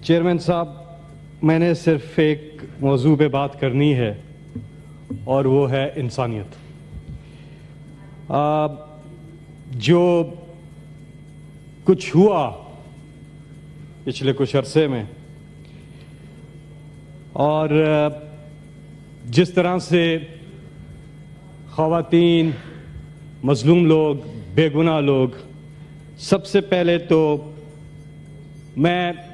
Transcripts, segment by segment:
Chairman साहब, मैंने सिर्फ एक मौजू पे बात करनी है और वो है इंसानियत। जो कुछ हुआ पिछले कुछ अरसे में और जिस तरह से ख़वातीन, मज़लूम लोग, बेगुनाह लोग, सबसे पहले तो मैं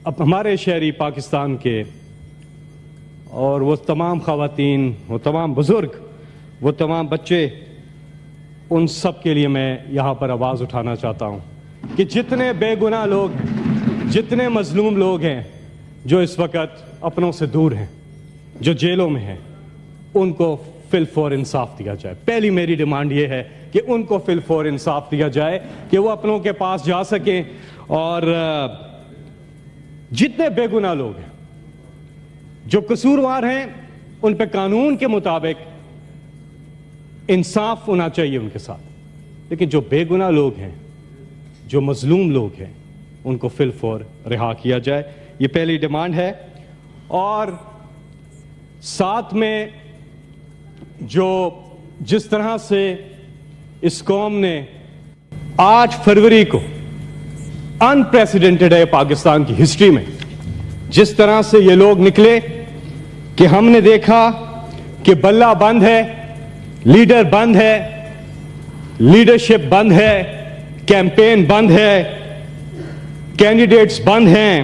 अब हमारे शहरी पाकिस्तान के और वो तमाम ख़वातीन, वो तमाम बुज़ुर्ग, वो तमाम बच्चे, उन सब के लिए मैं यहाँ पर आवाज़ उठाना चाहता हूँ कि जितने बेगुनाह लोग, जितने मज़लूम लोग हैं जो इस वक्त अपनों से दूर हैं, जो जेलों में हैं, उनको फिल फौर इंसाफ दिया जाए। पहली मेरी डिमांड ये है कि उनको फिल फौर इंसाफ दिया जाए कि वो अपनों के पास जा सकें और जितने बेगुनाह लोग हैं, जो कसूरवार हैं, उन पे कानून के मुताबिक इंसाफ होना चाहिए उनके साथ। लेकिन जो बेगुनाह लोग हैं, जो मजलूम लोग हैं, उनको फिल फौर रिहा किया जाए। ये पहली डिमांड है। और साथ में जो जिस तरह से इस कौम ने 8 फरवरी को अनप्रेसिडेंटेड है पाकिस्तान की हिस्ट्री में, जिस तरह से ये लोग निकले कि हमने देखा कि बल्ला बंद है, लीडर बंद है, लीडरशिप बंद है, कैंपेन बंद है, कैंडिडेट्स बंद हैं,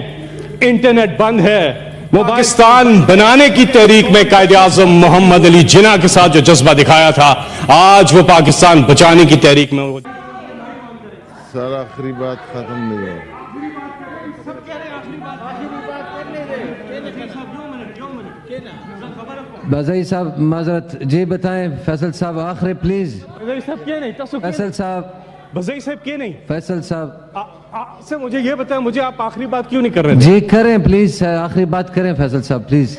इंटरनेट बंद है। वो पाकिस्तान बनाने की तहरीक में कायदे आज़म मोहम्मद अली जिन्ना के साथ जो जज्बा दिखाया था, आज वो पाकिस्तान बचाने की तहरीक में वो सर आखिरी बात खत्म नहीं है। बाज़ाई साहब माजरत जी बताएं। फैसल साहब आखिरी प्लीज। फैसल साहब, बज़ई साहब के नहीं, फैसल साहब से मुझे ये बताएं, मुझे आप आखिरी बात क्यों नहीं कर रहे थे? जी करें प्लीज, आखिरी बात करें फैसल साहब प्लीज।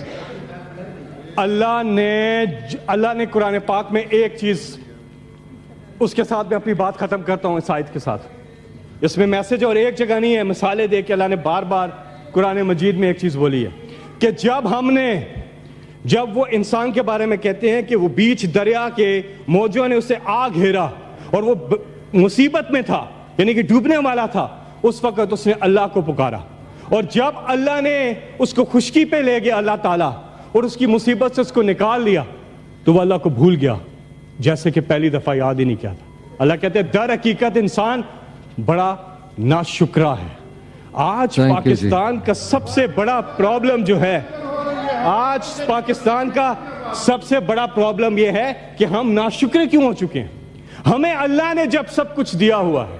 अल्लाह ने कुरान पाक में एक चीज, उसके साथ मैं अपनी बात खत्म करता हूं इस आयत के साथ। इसमें मैसेज और एक जगह नहीं है, मिसालें दे के अल्लाह ने बार बार कुरान मजीद में एक चीज बोली है कि जब वो इंसान के बारे में कहते हैं कि वो बीच दरिया के मौजों ने उसे आ घेरा और वो मुसीबत में था, यानी कि डूबने वाला था, उस वक्त उसने अल्लाह को पुकारा। और जब अल्लाह ने उसको खुशकी पे ले गया अल्लाह ताला और उसकी मुसीबत से उसको निकाल लिया, तो वह अल्लाह को भूल गया, जैसे कि पहली दफा याद ही नहीं किया था। अल्लाह कहते हैं दर हकीकत इंसान बड़ा नाशुक्रा है। आज पाकिस्तान का सबसे बड़ा प्रॉब्लम जो है, आज पाकिस्तान का सबसे बड़ा प्रॉब्लम यह है कि हम नाशुक्र क्यों हो चुके हैं। हमें अल्लाह ने जब सब कुछ दिया हुआ है,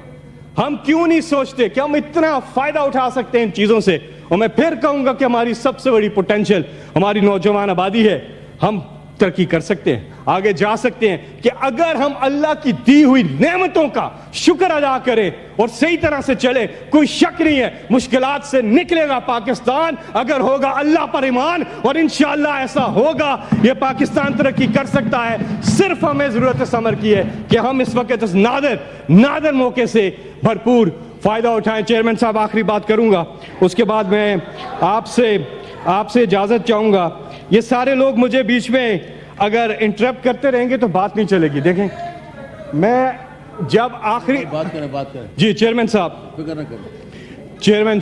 हम क्यों नहीं सोचते कि हम इतना फायदा उठा सकते हैं इन चीजों से। और मैं फिर कहूंगा कि हमारी सबसे बड़ी पोटेंशियल हमारी नौजवान आबादी है। हम तरक्की कर सकते हैं, आगे जा सकते हैं कि अगर हम अल्लाह की दी हुई नेमतों का शुक्र अदा करें और सही तरह से चले। कोई शक नहीं है, मुश्किलात से निकलेगा पाकिस्तान अगर होगा अल्लाह पर ईमान, और इंशाअल्लाह ऐसा होगा। यह पाकिस्तान तरक्की कर सकता है। सिर्फ हमें जरूरत समर की है कि हम इस वक्त इस नादर मौके से भरपूर फायदा उठाएं। चेयरमैन साहब आखिरी बात करूंगा, उसके बाद मैं आपसे इजाजत चाहूंगा। ये सारे लोग मुझे बीच में अगर इंटरप्ट करते रहेंगे तो बात नहीं चलेगी। देखें, मैं जब आखिरी बात करें जी चेयरमैन साहब, चेयरमैन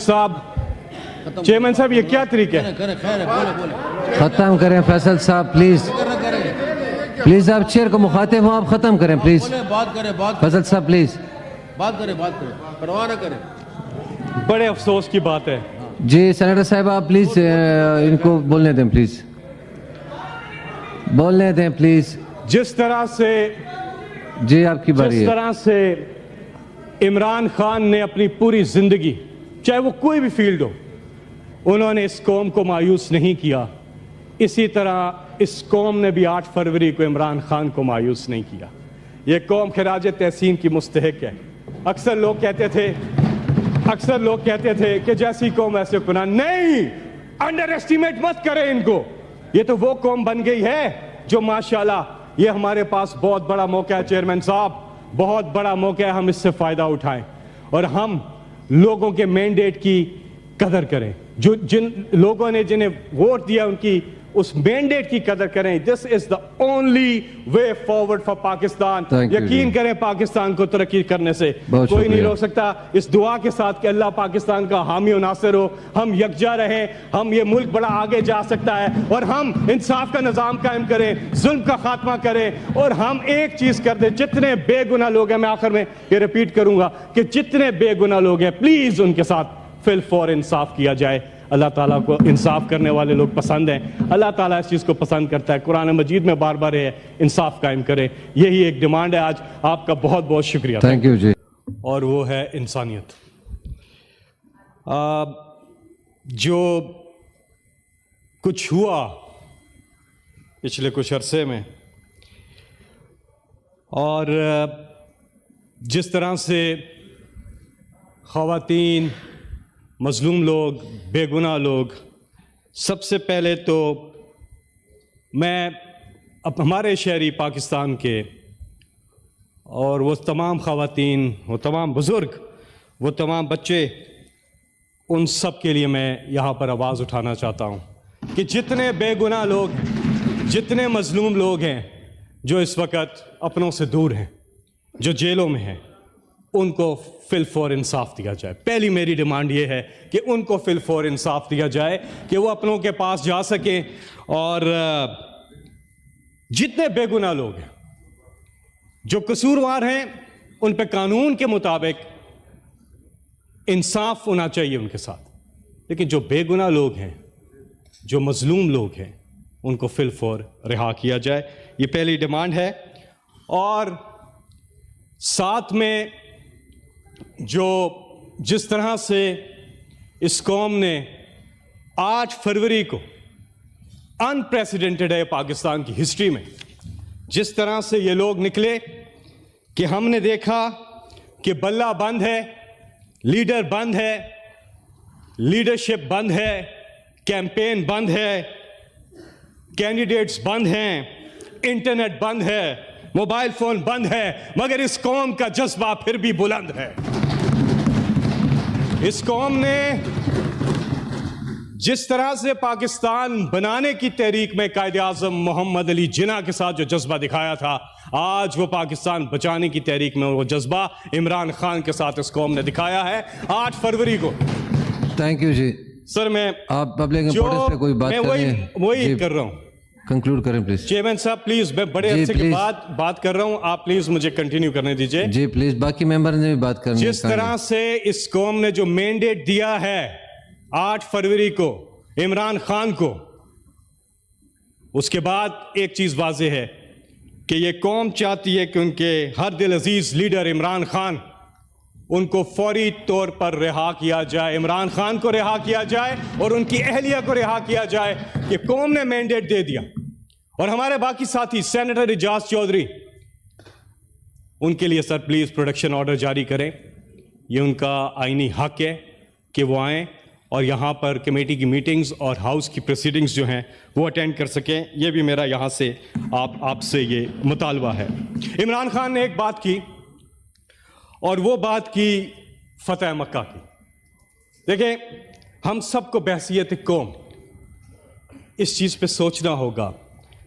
साहब ये क्या तरीका है? खत्म करें फैसल साहब प्लीज, प्लीज आप चेयर को मुखातिब हो, आप खत्म करें प्लीज। बात करें फैसल साहब प्लीज बात करें परवाह न करें। बड़े अफसोस की बात है जी। सेनेटर साहब आप प्लीज इनको बोलने दें, प्लीज बोलने दें प्लीज। जिस तरह से जी आपकी बारी है। जिस तरह से इमरान खान ने अपनी पूरी जिंदगी, चाहे वो कोई भी फील्ड हो, उन्होंने इस कौम को मायूस नहीं किया, इसी तरह इस कौम ने भी 8 फरवरी को इमरान खान को मायूस नहीं किया। ये कौम खिराज तहसीन की मुस्तहिक है। अक्सर लोग कहते थे कि जैसी कौम वैसे गुनाह। नहीं, अंडर एस्टिमेट मत करें इनको। ये तो वो कौम बन गई है जो माशाल्लाह, ये हमारे पास बहुत बड़ा मौका है चेयरमैन साहब, बहुत बड़ा मौका है, हम इससे फायदा उठाएं और हम लोगों के मैंडेट की कदर करें, जो जिन लोगों ने जिन्हें वोट दिया उनकी उस मैंडेट की कदर करें। This is the only way forward for Pakistan. Thank you, यकीन जी। करें पाकिस्तान को तरक्की करने से बहुत कोई नहीं शुक्रिया। रोक सकता। इस दुआ के साथ कि अल्लाह पाकिस्तान का हामी और नासिर हो, हम यकजा रहें, हम ये मुल्क बड़ा आगे जा सकता है और हम इंसाफ का निज़ाम कायम करें, जुल्म का खात्मा करें और हम एक चीज कर दें, जितने बेगुनाह लोग हैं, मैं आखिर में ये रिपीट करूंगा कि जितने बेगुनाह लोग हैं प्लीज उनके साथ फिल फॉर इंसाफ किया जाए। अल्लाह ताला को इंसाफ करने वाले लोग पसंद हैं, अल्लाह ताला इस चीज़ को पसंद करता है। कुरान मजीद में बार बार है इंसाफ कायम करें, यही एक डिमांड है। आज आपका बहुत बहुत शुक्रिया। थैंक यू जी। और वो है इंसानियत। जो कुछ हुआ पिछले कुछ अरसे में और जिस तरह से ख़वातीन, मज़लूम लोग, बेगुनाह लोग, सबसे पहले तो मैं अब हमारे शहरी पाकिस्तान के और वो तमाम ख़वातीन, वो तमाम बुज़ुर्ग, वो तमाम बच्चे, उन सब के लिए मैं यहाँ पर आवाज़ उठाना चाहता हूँ कि जितने बेगुनाह लोग, जितने मज़लूम लोग हैं जो इस वक्त अपनों से दूर हैं, जो जेलों में हैं, उनको फिल फॉर इंसाफ दिया जाए। पहली मेरी डिमांड ये है कि उनको फिल फॉर इंसाफ दिया जाए कि वो अपनों के पास जा सकें और जितने बेगुनाह लोग हैं, जो कसूरवार हैं, उन पे कानून के मुताबिक इंसाफ होना चाहिए उनके साथ। लेकिन जो बेगुनाह लोग हैं, जो मजलूम लोग हैं, उनको फिल फॉर रिहा किया जाए, ये पहली डिमांड है। और साथ में जो जिस तरह से इस कौम ने 8 फरवरी को अनप्रेसिडेंटेड है पाकिस्तान की हिस्ट्री में, जिस तरह से ये लोग निकले कि हमने देखा कि बल्ला बंद है, लीडर बंद है, लीडरशिप बंद है, कैंपेन बंद है, कैंडिडेट्स बंद हैं, इंटरनेट बंद है, मोबाइल फोन बंद है, मगर इस कौम का जज्बा फिर भी बुलंद है। इस कौम ने जिस तरह से पाकिस्तान बनाने की तहरीक में कायदे आज़म मोहम्मद अली जिन्ना के साथ जो जज्बा दिखाया था, आज वो पाकिस्तान बचाने की तहरीक में वो जज्बा इमरान खान के साथ इस कौम ने दिखाया है 8 फरवरी को। Thank you ji. सर मैं आप पब्लिक इंपॉर्टेंस पे कोई बात मैं वही कर रहा हूँ। कंक्लूड करें प्लीज। चेयरमैन साहब प्लीज, मैं बड़े जी, अरसे के प्लीज। बाद बात कर रहा हूँ, आप प्लीज मुझे कंटिन्यू करने दीजिए। जी प्लीज, बाकी मेंबर ने भी बात करनी है। जिस तरह से इस कौम ने जो मैंडेट दिया है 8 फरवरी को इमरान खान को, उसके बाद एक चीज वाज़ेह है कि ये कौम चाहती है कि उनके हर दिल अजीज लीडर इमरान खान, उनको फौरी तौर पर रिहा किया जाए, इमरान खान को रिहा किया जाए और उनकी अहलिया को रिहा किया जाए कि कौम ने मैंडेट दे दिया। और हमारे बाकी साथी सेनेटर इजाज चौधरी, उनके लिए सर प्लीज प्रोटेक्शन ऑर्डर जारी करें। ये उनका आईनी हक है कि वो आएँ और यहाँ पर कमेटी की मीटिंग्स और हाउस की प्रोसीडिंग्स जो हैं वो अटेंड कर सकें। ये भी मेरा यहाँ से आपसे ये मुतालबा है। इमरान खान ने एक बात की और वो बात की फतेह मक्का की। देखें, हम सबको बहसियत कौम इस चीज़ पे सोचना होगा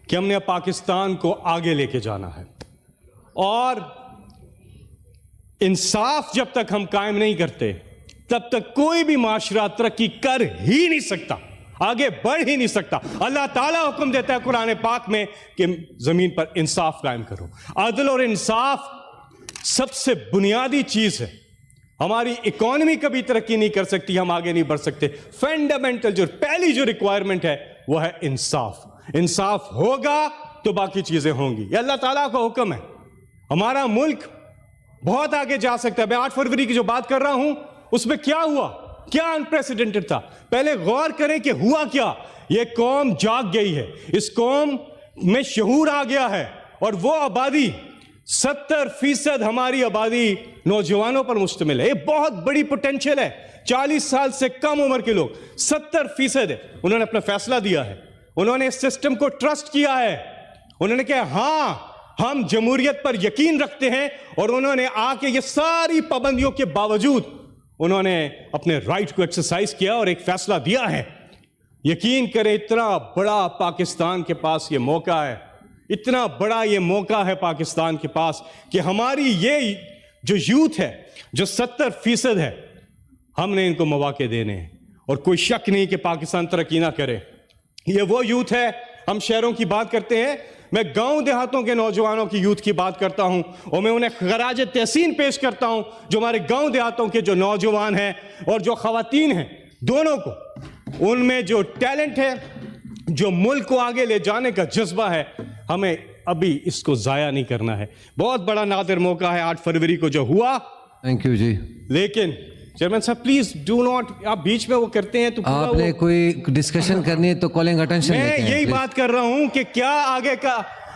कि हमने पाकिस्तान को आगे लेके जाना है और इंसाफ जब तक हम कायम नहीं करते तब तक कोई भी माशरा तरक्की कर ही नहीं सकता, आगे बढ़ ही नहीं सकता। अल्लाह ताला हुक्म देता है कुरान पाक में कि जमीन पर इंसाफ कायम करो। अदल और इंसाफ सबसे बुनियादी चीज है। हमारी इकोनॉमी कभी तरक्की नहीं कर सकती, हम आगे नहीं बढ़ सकते। फंडामेंटल जो पहली जो रिक्वायरमेंट है वो है इंसाफ। इंसाफ होगा तो बाकी चीजें होंगी। ये अल्लाह ताला का हुक्म है। हमारा मुल्क बहुत आगे जा सकता है। मैं 8 फरवरी की जो बात कर रहा हूं उसमें क्या हुआ, क्या अनप्रेसिडेंटेड था, पहले गौर करें कि हुआ क्या। ये कौम जाग गई है, इस कौम में शऊर आ गया है और वो आबादी 70% हमारी आबादी नौजवानों पर मुश्तमिल है। ये बहुत बड़ी पोटेंशियल है। 40 साल से कम उम्र के लोग 70% है। उन्होंने अपना फैसला दिया है, उन्होंने इस सिस्टम को ट्रस्ट किया है, उन्होंने कहा हां हम जमहूरियत पर यकीन रखते हैं और उन्होंने आके ये सारी पाबंदियों के बावजूद उन्होंने अपने राइट को एक्सरसाइज किया और एक फैसला दिया है। यकीन करें, इतना बड़ा पाकिस्तान के पास ये मौका है, इतना बड़ा ये मौका है पाकिस्तान के पास कि हमारी ये जो यूथ है, जो 70% है, हमने इनको मौके देने हैं। और कोई शक नहीं कि पाकिस्तान तरक्की ना करे। ये वो यूथ है, हम शहरों की बात करते हैं, मैं गांव देहातों के नौजवानों की यूथ की बात करता हूं और मैं उन्हें खराज तहसीन पेश करता हूं जो हमारे गांव देहातों के जो नौजवान हैं और जो खवातीन हैं, दोनों को, उनमें जो टैलेंट है, जो मुल्क को आगे ले जाने का जज्बा है, हमें अभी इसको जाया नहीं करना है। बहुत बड़ा नादिर मौका है 8 फरवरी को जो हुआ। थैंक यू जी। लेकिन चेयरमैन साहब प्लीज डू नॉट, आप बीच में वो करते हैं तो आपने कोई डिस्कशन करनी है तो कॉलिंग अटेंशन मैं यही बात कर रहा हूं कि क्या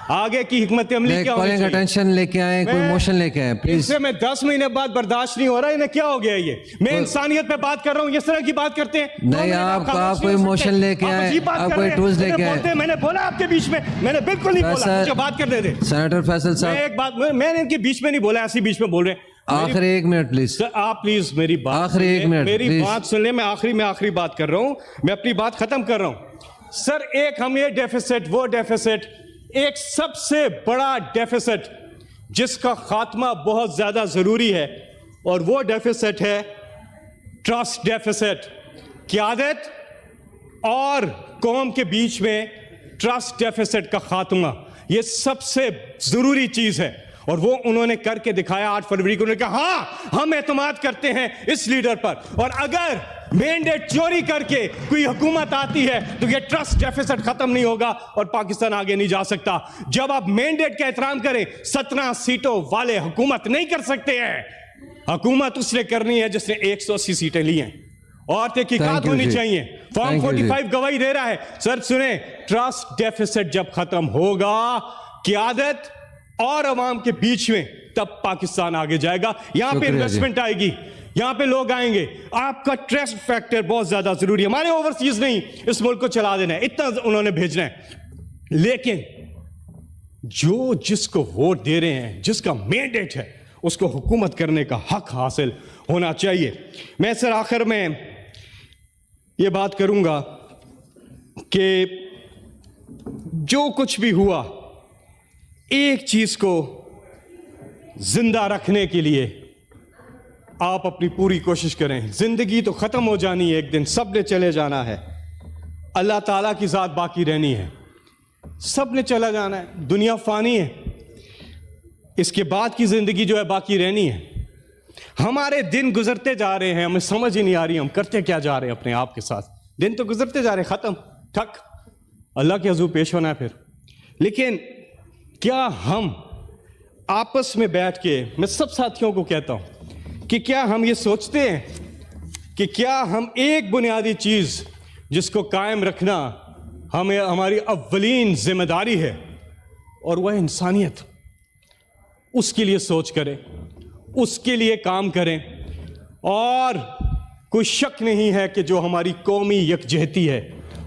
आगे की हिकमत अमली क्या होनी कॉलिंग चाहिए? अटेंशन लेके आए, कोई मोशन लेके आए प्लीज। इससे मैं 10 महीने बाद बर्दाश्त नहीं हो रहा, इन्हें क्या हो गया ये? मैं इंसानियत पे बात कर रहा हूँ, इस तरह की बात करते हैं। नहीं, आप कोई मोशन लेके आए, आप कोई टूल्स लेके आए। मैंने बोला आपके बीच में, मैंने बिल्कुल नहीं बोला, मुझे बात करने दे। सेनेटर फैसल साहब, एक बात, मैंने इनके बीच में नहीं बोला, ऐसे बीच में बोल रहे हैं। आखिरी 1 मिनट प्लीज सर, आप प्लीज मेरी बात, आखिरी 1 मिनट मेरी प्लीज। बात सुन ले। मैं आखिरी बात कर रहा हूं, मैं अपनी बात खत्म कर रहा हूं। सर, एक हम ये डेफिसिट, वो डेफिसिट, एक सबसे बड़ा डेफिसिट जिसका खात्मा बहुत ज्यादा जरूरी है, और वो डेफिसिट है ट्रस्ट डेफिसिट। क़यादत और कौम के बीच में ट्रस्ट डेफिसिट का खात्मा, ये सबसे जरूरी चीज है, और वो उन्होंने करके दिखाया 8 फरवरी को। उन्होंने कहा हाँ, हम एतमाद करते हैं इस लीडर पर, और अगर मैंडेट चोरी करके कोई हुकूमत आती है तो ये ट्रस्ट डेफिसिट खत्म नहीं होगा और पाकिस्तान आगे नहीं जा सकता। जब आप मैंडेट का एहतराम करें, 17 सीटों वाले हुकूमत नहीं कर सकते हैं। हुकूमत उसने करनी है जिसने 180 सीटें ली हैं, और तहकीकात होनी चाहिए। फॉर्म 45 गवाही दे रहा है। सर सुने, ट्रस्ट डेफिसिट जब खत्म होगा क़यादत और अवाम के बीच में, तब पाकिस्तान आगे जाएगा। यहां पे इन्वेस्टमेंट आएगी, यहां पे लोग आएंगे। आपका ट्रस्ट फैक्टर बहुत ज्यादा जरूरी है। हमारे ओवरसीज नहीं इस मुल्क को चला देना है, इतना उन्होंने भेजना है। लेकिन जो जिसको वोट दे रहे हैं, जिसका मैंडेट है, उसको हुकूमत करने का हक हासिल होना चाहिए। मैं सर आखिर में ये बात करूंगा कि जो कुछ भी हुआ, एक चीज को जिंदा रखने के लिए आप अपनी पूरी कोशिश करें। जिंदगी तो खत्म हो जानी है एक दिन, सब ने चले जाना है। अल्लाह ताला की जात बाकी रहनी है, सब ने चला जाना है। दुनिया फानी है, इसके बाद की जिंदगी जो है बाकी रहनी है। हमारे दिन गुजरते जा रहे हैं, हमें समझ ही नहीं आ रही हम करते क्या जा रहे हैं अपने आप के साथ। दिन तो गुजरते जा रहे हैं, खत्म ठक, अल्लाह के हुजूर पेश होना है फिर। लेकिन क्या हम आपस में बैठ के, मैं सब साथियों को कहता हूं कि क्या हम ये सोचते हैं कि क्या हम एक बुनियादी चीज जिसको कायम रखना हमें हमारी अव्वलीन जिम्मेदारी है, और वह इंसानियत, उसके लिए सोच करें, उसके लिए काम करें। और कोई शक नहीं है कि जो हमारी कौमी यकजहती है,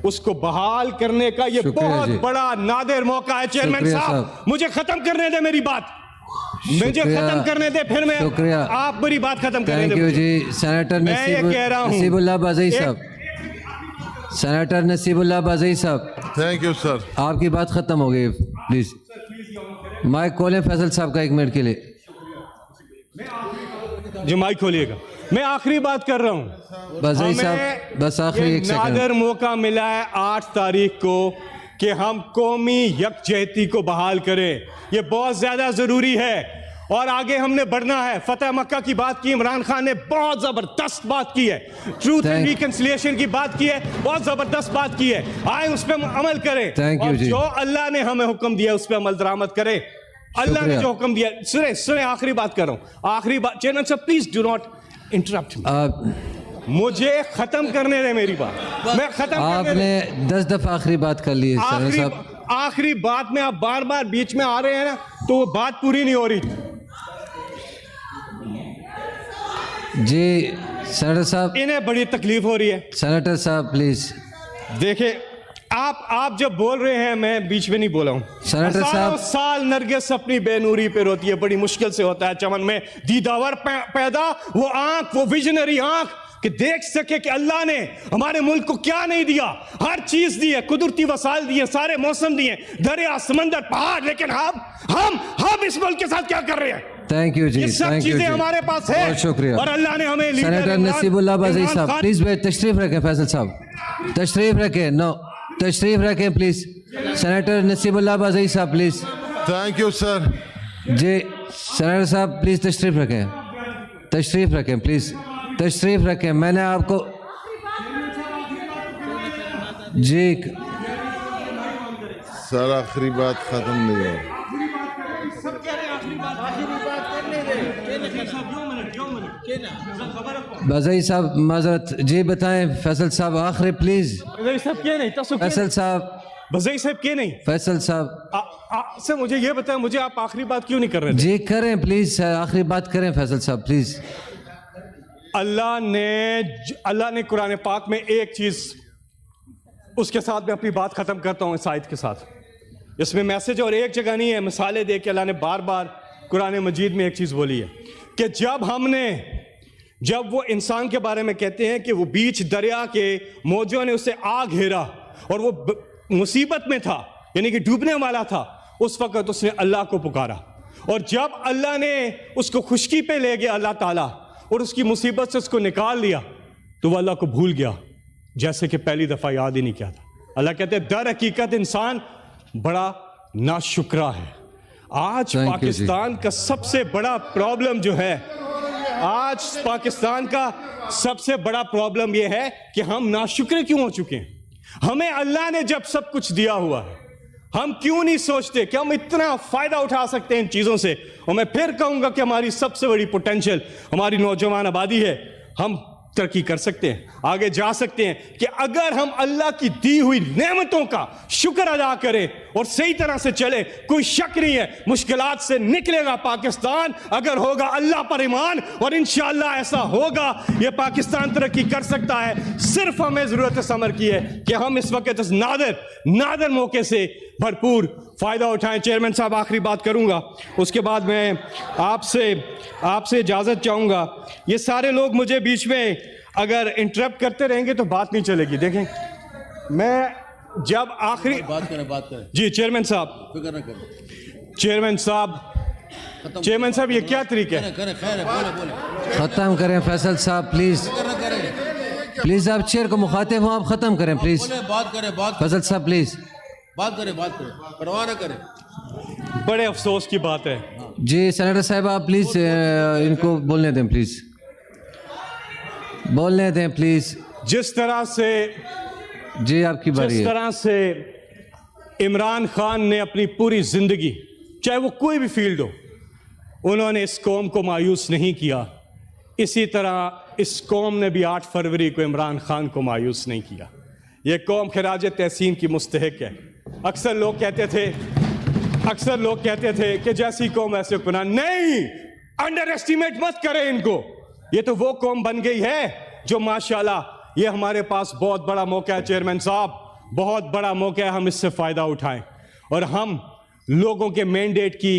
उसको बहाल करने का ये बहुत बड़ा नादिर मौका है। चेयरमैन साहब, मुझे खत्म करने दे मेरी बात, मुझे खत्म करने दे, फिर मैं आप मेरी बात खत्म करने दे। थैंक यू जी। सेनेटर नसीबुल्लाह बाज़ई साहब, सेनेटर नसीबुल्लाह बाज़ई साहब, थैंक यू सर। आपकी बात खत्म हो गई, प्लीज माइक खोलें फैसल साहब का 1 मिनट के लिए। जी माइक खोलिएगा। मैं आखिरी बात कर रहा हूं, बाज़ई साहब बस आखिरी 1 सेकंड। नादिर मौका मिला है 8 तारीख को कि हम कौमी यकजहती को बहाल करें, ये बहुत ज्यादा जरूरी है। और आगे हमने बढ़ना है। फतेह मक्का की बात की, इमरान खान ने बहुत जबरदस्त बात की है। ट्रूथ एंड रिकंसिलिएशन की बात की है, बहुत जबरदस्त बात की है। आए उस पर अमल करें, और जो अल्लाह ने हमें हुक्म दिया उस पर अमल दरामद करें। अल्लाह ने जो हुक्म दिया, सुने सुने, आखिरी बात कर रहा हूं, आखिरी बात। चेयरमैन साहब प्लीज डू नॉट इंटरप्ट मी, मुझे खत्म करने दे मेरी बात, मैं खत्म। आपने 10 दफा आखिरी बात कर ली है। आखिरी बात में आप बार बार बीच में आ रहे हैं ना, तो वो बात पूरी नहीं हो रही जी। सेनेटर साहब, इन्हें बड़ी तकलीफ हो रही है। सेनेटर साहब प्लीज देखे, आप जब बोल रहे हैं मैं बीच में नहीं बोला हूं। सेनेटर साहब। हजारों साल नरगिस अपनी बेनूरी पे रोती है, बड़ी मुश्किल से होता है चमन में दीदावर पैदा, वो आंख, वो विजनरी आंख कि देख सके कि अल्लाह ने हमारे मुल्क को क्या नहीं दिया, हर चीज दी है, कुदरती वसाइल दिए, सारे मौसम दिए, दरिया, समंदर, पहाड़, लेकिन हम इस मुल्क के साथ क्या कर रहे हैं? थैंक यू जी, ये सब थैंक यू चीजें जी, हमारे पास है बहुत शुक्रिया। और अल्लाह ने हमें सेनेटर नसीबुल्लाह बाज़ई साहब प्लीज तशरीफ रखें, फैसल साहब तशरीफ रखें, नो तशरीफ रखें प्लीज। सेनेटर नसीबुल्लाह बाज़ई साहब प्लीज। Thank you sir. जी सेनेटर साहब प्लीज तशरीफ रखें, तशरीफ रखें प्लीज, तशरीफ रखें। मैंने आपको जी सर आखिरी बात खत्म नहीं हुआ। बाज़ई साहब माजरत जी बताएं। फैसल साहब आखिरी प्लीज। फैसल साहब, बज़ई साहब के नहीं, फैसल साहब सर मुझे ये बताएं, मुझे आप आखिरी बात क्यों नहीं कर रहे थे? जी करें प्लीज, आखिरी बात करें फैसल साहब प्लीज। अल्लाह ने कुरान पाक में एक चीज, उसके साथ मैं अपनी बात खत्म करता हूं इस आयत के साथ। इसमें मैसेज और एक जगह नहीं है, मिसालें दे के अल्लाह ने बार बार कुरान मजीद में एक चीज बोली है कि जब वो इंसान के बारे में कहते हैं कि वो बीच दरिया के मौजों ने उसे आ घेरा और वो मुसीबत में था, यानी कि डूबने वाला था, उस वक्त उसने अल्लाह को पुकारा और जब अल्लाह ने उसको खुशकी पे ले गया अल्लाह ताला और उसकी मुसीबत से उसको निकाल लिया, तो वह अल्लाह को भूल गया जैसे कि पहली दफा याद ही नहीं किया था। अल्लाह कहते हैं दर हकीकत इंसान बड़ा नाशुक्रा है। आज पाकिस्तान का सबसे बड़ा प्रॉब्लम जो है, आज पाकिस्तान का सबसे बड़ा प्रॉब्लम यह है कि हम नाशुक्र क्यों हो चुके हैं। हमें अल्लाह ने जब सब कुछ दिया हुआ है, हम क्यों नहीं सोचते कि हम इतना फायदा उठा सकते हैं इन चीजों से। और मैं फिर कहूंगा कि हमारी सबसे बड़ी पोटेंशियल हमारी नौजवान आबादी है, हम तरक्की कर सकते हैं, आगे जा सकते हैं कि अगर हम अल्लाह की दी हुई नेमतों का शुक्र अदा करें और सही तरह से चले। कोई शक नहीं है मुश्किलात से निकलेगा पाकिस्तान अगर होगा अल्लाह पर ईमान, और इंशाअल्लाह ऐसा होगा, ये पाकिस्तान तरक्की कर सकता है। सिर्फ हमें जरूरत समर की है कि हम इस वक्त इस नादर मौके से भरपूर फायदा उठाएं। चेयरमैन साहब आखिरी बात करूंगा, उसके बाद मैं आपसे इजाजत चाहूंगा। ये सारे लोग मुझे बीच में अगर इंटरप्ट करते रहेंगे तो बात नहीं चलेगी। देखें मैं जब आखिरी बात करें जी चेयरमैन साहब, फिक्र न करें चेयरमैन साहब ये क्या तरीका है? करें खैर बोले खत्म करें फैसल साहब प्लीज, फिक्र न करें, प्लीज आप चेयर को मुखातिब हो, आप खत्म करें प्लीज। बोले बात करें फैसल साहब प्लीज बात करें परवाह न करें। बड़े अफसोस की बात है जी। सेनेटर साहब आप प्लीज इनको बोलने दें, प्लीज बोलने दें प्लीज। जिस तरह से जी आपकी बारी जिस है। तरह से इमरान खान ने अपनी पूरी जिंदगी, चाहे वो कोई भी फील्ड हो, उन्होंने इस कौम को मायूस नहीं किया, इसी तरह इस कौम ने भी 8 फरवरी को इमरान खान को मायूस नहीं किया। ये कौम खिराज तहसीन की मुस्तहिक है। अक्सर लोग कहते थे कि जैसी कौम ऐसे गुनाह नहीं, अंडर एस्टिमेट मत करें इनको। ये तो वो कौम बन गई है जो माशाल्लाह, ये हमारे पास बहुत बड़ा मौका है चेयरमैन साहब, बहुत बड़ा मौका है, हम इससे फायदा उठाएं और हम लोगों के मैंडेट की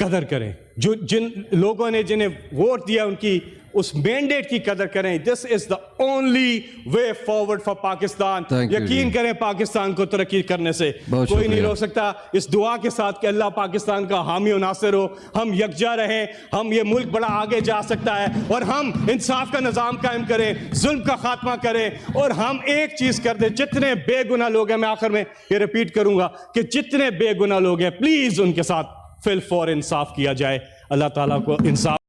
कदर करें। जो जिन लोगों ने जिन्हें वोट दिया उनकी उस मैंडेट की कदर करें। This is the only way forward for Pakistan. यकीन करें पाकिस्तान को तरक्की करने से कोई नहीं रोक सकता। इस दुआ के साथ कि अल्लाह पाकिस्तान का हामी और नासिर हो, हम यकजा रहें, हम ये मुल्क बड़ा आगे जा सकता है और हम इंसाफ का निज़ाम कायम करें, जुल्म का खात्मा करें और हम एक चीज़ कर दें। जितने बेगुनाह लोग हैं, मैं आखिर में ये रिपीट करूंगा कि जितने बेगुनाह लोग हैं प्लीज़ उनके साथ फिल फॉर इंसाफ किया जाए। अल्लाह ताला को इंसाफ